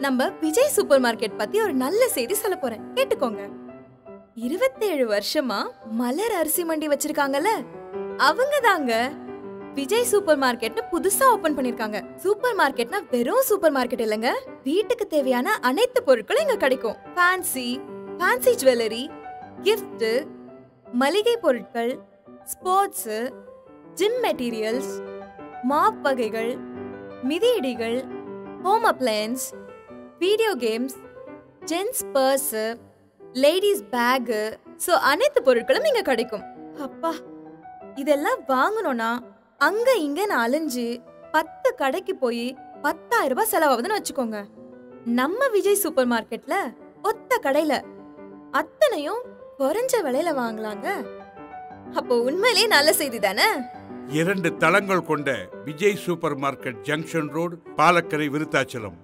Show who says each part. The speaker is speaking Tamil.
Speaker 1: நம்ம விஜய் சூப்பர் மார்க்கெட் பத்தி ஒரு நல்ல செய்தி சொல்ல போறேன், கேட்டுக்கோங்க. 27 வருஷமா மலர் அரிசி மண்டி வச்சிருக்காங்கல்ல, அவங்க தாங்க விஜய் சூப்பர் மார்க்கெட்னு புதுசா ஓபன் பண்ணிருக்காங்க. சூப்பர் மார்க்கெட்னா வெறும் சூப்பர் மார்க்கெட் இல்லங்க, வீட்டுக்கு தேவையான அனைத்து பொருட்களும் இங்க கிடைக்கும். ஃபேன்சி ஜுவல்லரி, கிஃப்ட், மளிகை பொருட்கள், ஸ்போர்ட்ஸ், ஜிம் மெட்டீரியல்ஸ், மாப் வகைகள், மிதியடிகள், home appliances, video games, gents purse, ladies bag, so அனைத்து பொருட்களும் இங்க கிடைக்கும். அப்பா, இதெல்லாம் வாங்கணும்னா அங்க இங்க அலைஞ்சு 10 கடைக்கு போய் 10,000 ரூபாய் செலவாகுதுன்னு வச்சுக்கோங்க. நம்ம விஜய் சூப்பர் மார்க்கெட்ல ஒத்த கடையில அத்தனையும் குறைஞ்ச விலையில வாங்கலாங்க. அப்போ உண்மையிலேயே நல்ல செய்தி தானே?
Speaker 2: 2 தளங்கள் கொண்ட Vijay super market, junction road, Palakkarai, Virudhachalam.